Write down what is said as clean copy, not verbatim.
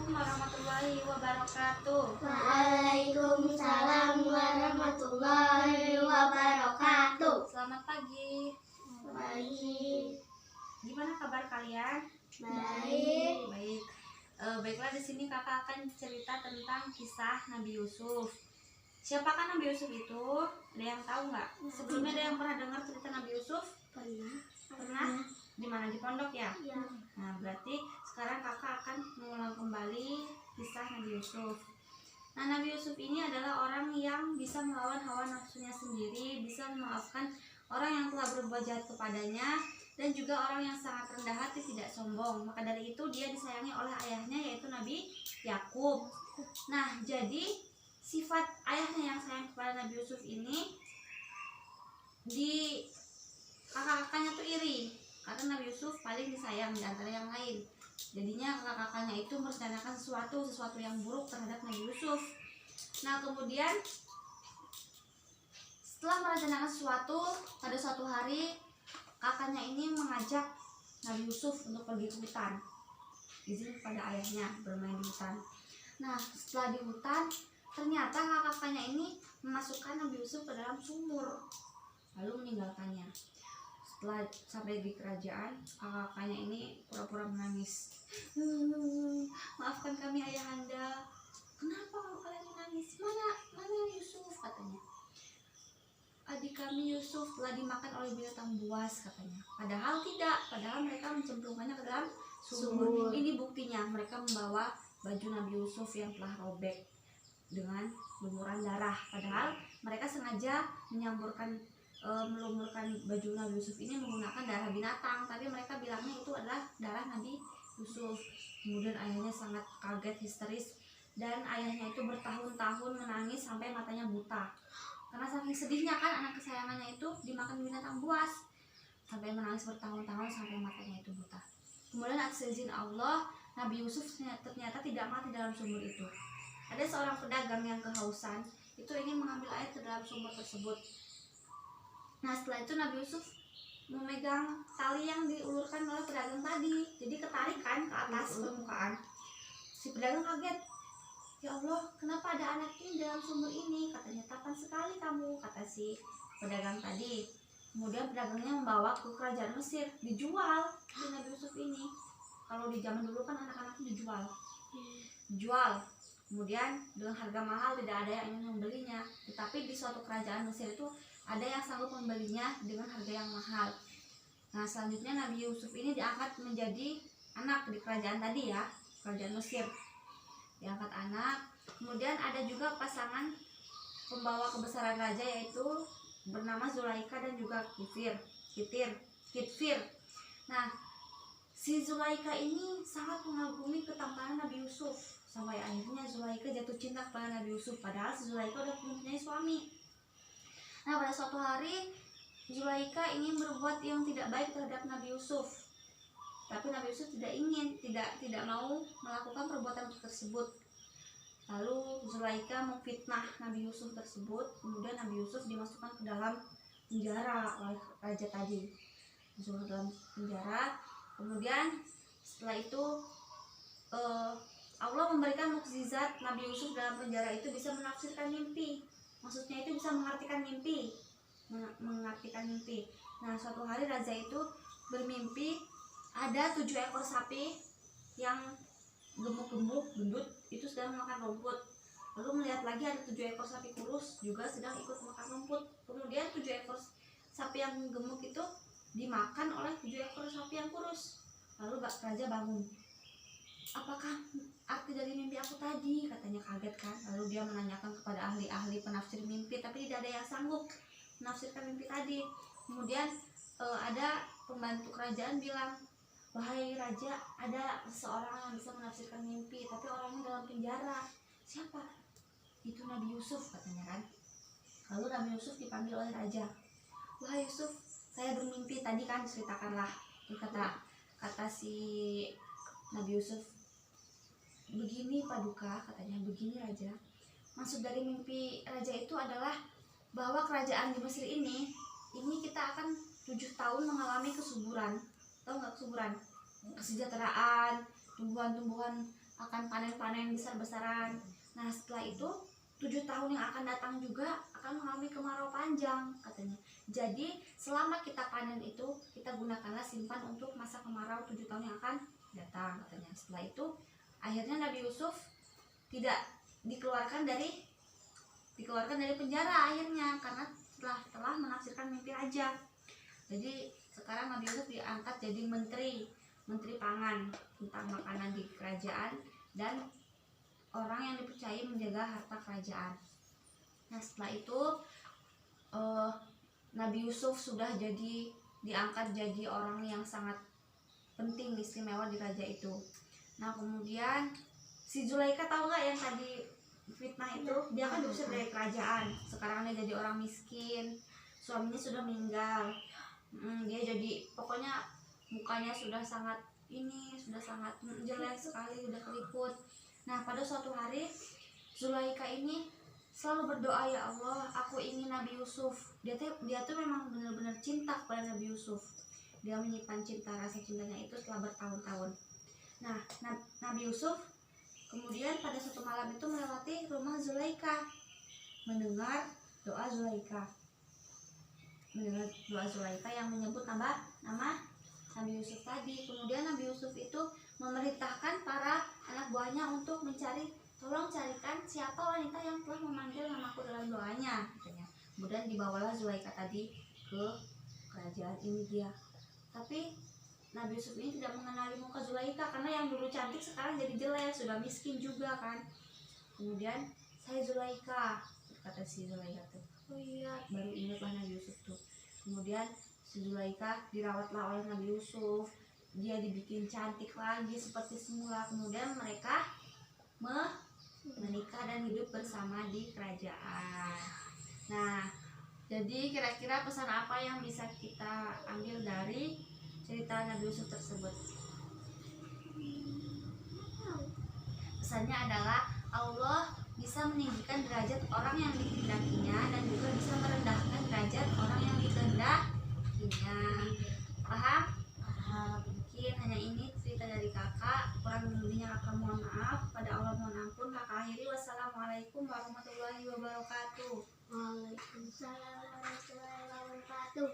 Assalamualaikum warahmatullahi wabarakatuh. Waalaikumsalam warahmatullahi wabarakatuh. Selamat pagi. Pagi. Gimana kabar kalian? Baik. Baik. Baiklah, di sini kakak akan cerita tentang kisah Nabi Yusuf. Siapakah Nabi Yusuf itu? Ada yang tahu nggak? Sebelumnya ada yang pernah dengar cerita Nabi Yusuf? Pernah? Di mana? Di pondok ya? Ya. Nah, berarti sekarang kakak akan mengulang kembali kisah Nabi Yusuf. Nah, Nabi Yusuf ini adalah orang yang bisa melawan hawa nafsunya sendiri, bisa memaafkan orang yang telah berbuat jahat kepadanya, dan juga orang yang sangat rendah hati, tidak sombong. Maka dari itu dia disayangi oleh ayahnya, yaitu Nabi Yakub. Nah, jadi sifat ayahnya yang sayang kepada Nabi Yusuf ini di kakak-kakaknya tuh iri, karena Nabi Yusuf paling disayang di antara yang lain. Jadinya kakak-kakaknya itu merencanakan sesuatu yang buruk terhadap Nabi Yusuf. Nah, kemudian setelah merencanakan sesuatu, pada suatu hari kakaknya ini mengajak Nabi Yusuf untuk pergi ke hutan, izin kepada ayahnya bermain di hutan. Nah, setelah di hutan, ternyata kakaknya ini memasukkan Nabi Yusuf ke dalam sumur, lalu meninggalkannya. Setelah sampai di kerajaan, kakaknya ini pura-pura menangis. Maafkan kami ayahanda. Kenapa kalian menangis? Mana Yusuf, katanya. Adik kami Yusuf telah dimakan oleh binatang buas, katanya. Padahal tidak, padahal mereka mencemplungkannya ke dalam sumur. Ini buktinya, mereka membawa baju Nabi Yusuf yang telah robek dengan lumuran darah. Padahal mereka sengaja melumurkan baju Nabi Yusuf ini menggunakan darah binatang, tapi mereka bilangnya itu adalah darah Nabi Yusuf. Kemudian ayahnya sangat kaget, histeris, dan ayahnya itu bertahun-tahun menangis sampai matanya buta. Karena saking sedihnya kan anak kesayangannya itu dimakan binatang buas, sampai menangis bertahun-tahun sampai matanya itu buta. Kemudian atas izin Allah, Nabi Yusuf ternyata tidak mati dalam sumur itu. Ada seorang pedagang yang kehausan, itu ingin mengambil air ke dalam sumur tersebut. Nah, setelah itu Nabi Yusuf memegang tali yang diulurkan oleh pedagang tadi, jadi ketarik kan ke atas permukaan. Si pedagang kaget. Ya Allah, kenapa ada anak ini dalam sumur ini? Katanya, tapan sekali kamu, kata si pedagang tadi. Kemudian pedagangnya membawa ke kerajaan Mesir, dijual si Nabi Yusuf ini. Kalau di zaman dulu kan anak-anak dijual. Kemudian dengan harga mahal, tidak ada yang ingin membelinya. Tetapi di suatu kerajaan Mesir itu ada yang sanggup membelinya dengan harga yang mahal. Nah, selanjutnya Nabi Yusuf ini diangkat menjadi anak di kerajaan tadi ya, kerajaan Mesir. Diangkat anak. Kemudian ada juga pasangan pembawa kebesaran raja, yaitu bernama Zulaika dan juga Kitfir. Nah, si Zulaika ini sangat mengagumi ketampanan Nabi Yusuf, sampai akhirnya Zulaika jatuh cinta kepada Nabi Yusuf, padahal si Zulaika udah mempunyai suami. Nah, pada suatu hari Zulaika ingin berbuat yang tidak baik terhadap Nabi Yusuf, tapi Nabi Yusuf tidak mau melakukan perbuatan tersebut. Lalu Zulaika memfitnah Nabi Yusuf tersebut. Kemudian Nabi Yusuf dimasukkan ke dalam penjara oleh raja tadi, masuk ke dalam penjara. Kemudian setelah itu Allah memberikan mukjizat. Nabi Yusuf dalam penjara itu bisa menafsirkan mimpi. Maksudnya itu bisa mengartikan mimpi. Nah, suatu hari raja itu bermimpi ada 7 ekor sapi yang gemuk-gemuk, gendut, itu sedang makan rumput. Lalu melihat lagi ada 7 ekor sapi kurus juga sedang ikut makan rumput. Kemudian 7 ekor sapi yang gemuk itu dimakan oleh 7 ekor sapi yang kurus. Lalu raja bangun. Apakah arti dari mimpi aku tadi? Katanya, kaget kan. Lalu dia menanyakan kepada ahli-ahli penafsir mimpi, tapi tidak ada yang sanggup menafsirkan mimpi tadi. Kemudian ada pembantu kerajaan bilang, wahai raja, ada seseorang yang bisa menafsirkan mimpi, tapi orangnya dalam penjara. Siapa? Itu Nabi Yusuf, katanya kan. Lalu Nabi Yusuf dipanggil oleh raja. Wahai Yusuf, saya bermimpi tadi kan, ceritakanlah. Kata si Nabi Yusuf, begini Paduka, katanya, begini raja. Maksud dari mimpi raja itu adalah bahwa kerajaan di Mesir ini kita akan 7 tahun mengalami kesuburan. Tahu nggak kesuburan? Kesejahteraan, tumbuhan-tumbuhan akan panen-panen besar-besaran. Nah setelah itu 7 tahun yang akan datang juga akan mengalami kemarau panjang katanya. Jadi selama kita panen itu kita gunakanlah simpan untuk masa kemarau 7 tahun yang akan datang katanya. Setelah itu akhirnya Nabi Yusuf tidak dikeluarkan dari penjara akhirnya karena telah menafsirkan mimpi raja. Jadi sekarang Nabi Yusuf diangkat jadi menteri pangan tentang makanan di kerajaan dan orang yang dipercaya menjaga harta kerajaan. Nah setelah itu Nabi Yusuf sudah diangkat jadi orang yang sangat penting, istimewa di raja itu. Nah kemudian si Zulaikha, tahu nggak yang tadi fitnah itu, dia kan diusir dari kerajaan. Sekarang dia jadi orang miskin, suaminya sudah meninggal. Dia jadi pokoknya mukanya sudah sangat jelek sekali, udah keriput. Nah pada suatu hari Zulaikha ini selalu berdoa, ya Allah, aku ingin Nabi Yusuf. Dia tuh memang benar-benar cinta kepada Nabi Yusuf. Dia menyimpan rasa cintanya itu setelah bertahun-tahun. Nah Nabi Yusuf kemudian pada suatu malam itu melewati rumah Zulaikha, mendengar doa Zulaikha yang menyebut nama Nabi Yusuf tadi. Kemudian Nabi Yusuf itu memerintahkan para anak buahnya untuk tolong carikan siapa wanita yang telah memanggil namaku dalam doanya katanya. Kemudian dibawalah Zulaikha tadi ke kerajaan ini dia. Tapi Nabi Yusuf ini tidak mengenali muka Zulaikha karena yang dulu cantik sekarang jadi jelek, sudah miskin juga kan. Kemudian, saya Zulaikha, kata si Zulaikha tuh. Oh iya, baru ingatlah Nabi Yusuf tuh. Kemudian si Zulaikha dirawatlah oleh Nabi Yusuf, dia dibikin cantik lagi seperti semula. Kemudian mereka menikah dan hidup bersama di kerajaan. Nah, jadi kira-kira pesan apa yang bisa kita ambil dari cerita Nabi Yusuf tersebut? Pesannya adalah Allah bisa meninggikan derajat orang yang dikehendakinya dan juga bisa merendahkan derajat orang yang dikehendakinya. Paham? Mungkin hanya ini cerita dari kakak. Kurang lebihnya kakak mohon maaf. Pada Allah mohon ampun. Kakak akhiri. Wassalamualaikum warahmatullahi wabarakatuh. Waalaikumsalam warahmatullahi wabarakatuh.